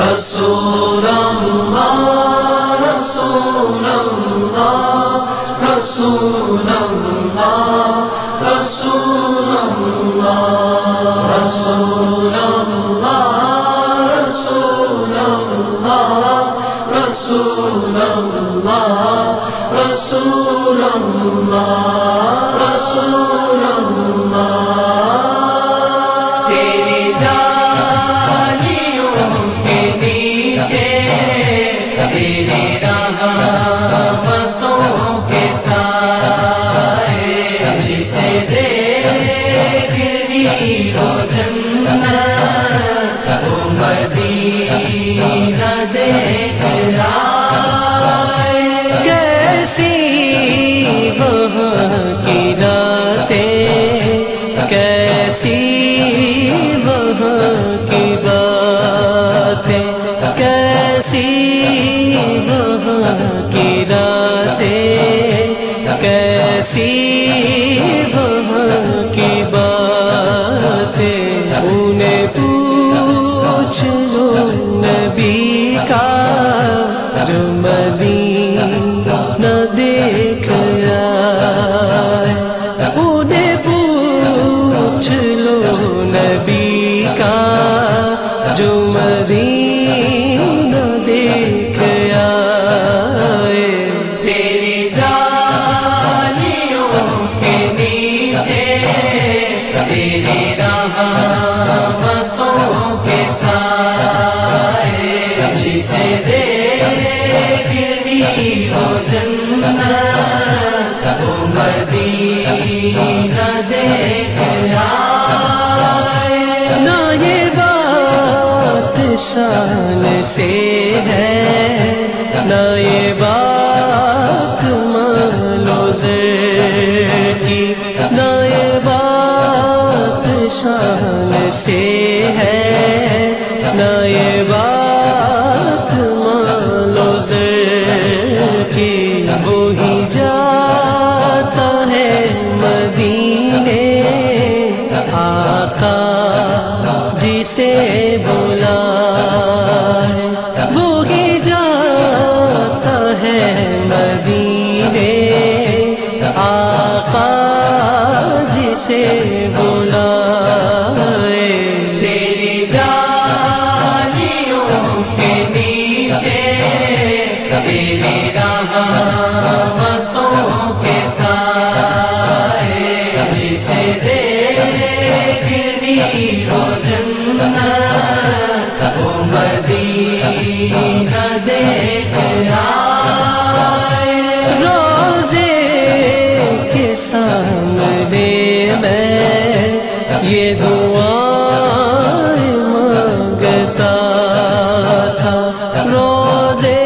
رسول اللہ رسول اللہ رسول اللہ رسول اللہ رسول اللہ رسول اللہ رسول اللہ رسول اللہ رسول اللہ تیری جالیوں کے نیچے تیری رحمتوں کے سائے جسے دیکھنی ہو جنت وہ مدینہ دیکھ آئے کیسی وہاں کی راتیں کیسی وہاں کی باتیں کیسی وہاں کی راتیں کیسی وہاں کی باتیں انہیں پوچھ لو نبی کا جو مدینہ دیکھ آئے انہیں پوچھ لو نبی کا جو مدینہ دیکھ آئے تیری جالیوں کے نیچے تیری رحمتوں کے سائے جسے دیکھنی ہو جنت وہ مدینہ دیکھ آئے نہ یہ بات شان سے ہے نہ یہ بات مال و زر کی نہ یہ بات شان سے ہے نہ یہ بات مال و زر کی وہی جاتا ہے مدینے آقا جسے بلائے وہی جاتا ہے مدینے آقا جسے بلائے تیری جالیوں کے نیچے تیری رحمتوں کے سائے جسے دیکھنی ہو جنت وہ مدینہ دیکھ آئے روزے کے سامنے میں یہ دعائیں مانگتا تھا روزے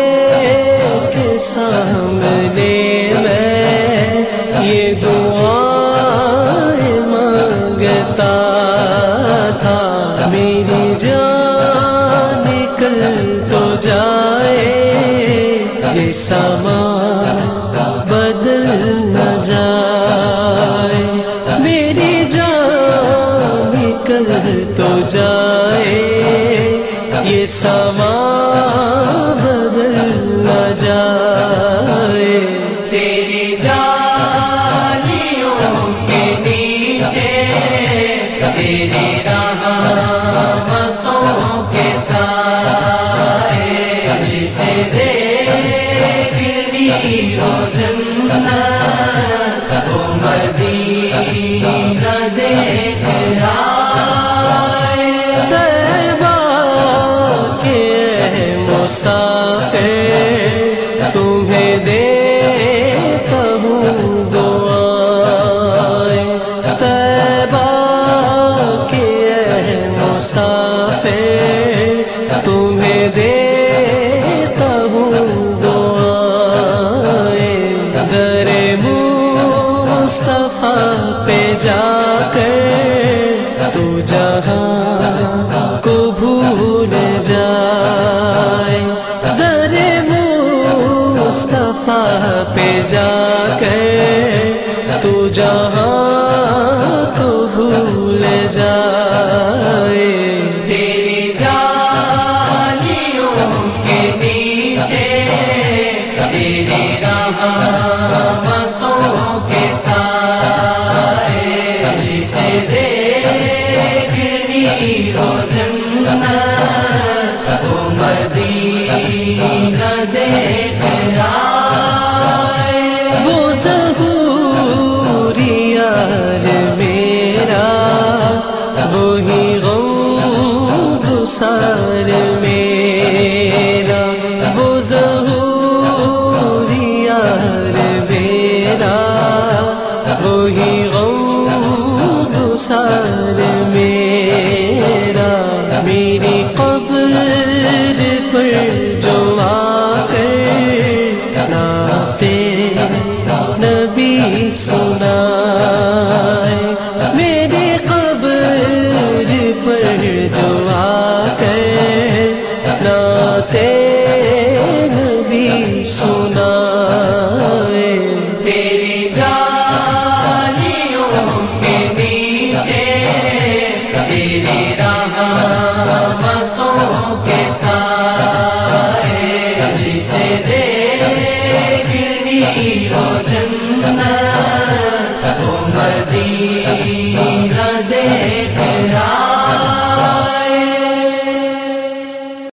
کے سامنے میں یہ دعائیں مانگتا تھا میری جان نکل تو جائے یہ سما بدل نہ جائے میری جان نکل تو جائے یہ سما بدل نہ جائے تیری جالیوں کے نیچے تیری رحمتوں کے سائے جسے دیکھنی ہو جنت وہ مدینہ دیکھ آئے طیبہ کے مسافر تمہیں دیتا ہوں دعائیں طیبہ کے مسافر تمہیں دیتا ہوں دعائیں در مصطفیٰ پہ جا کر تو جہاں کو بھول جائے در مصطفیٰ پہ جا کر تو جہاں کو بھول جائے تیری جالیوں میرا وہ ظہور یار میرا وہی غم گسار میرا میری قبر پر جو آ کر نعت نبی سنائے میری قبر پر جو آ کر نعت نبی سنائے تیری جالیوں کے نیچے تیری رحمتوں کے سائے جسے دیکھنی ہو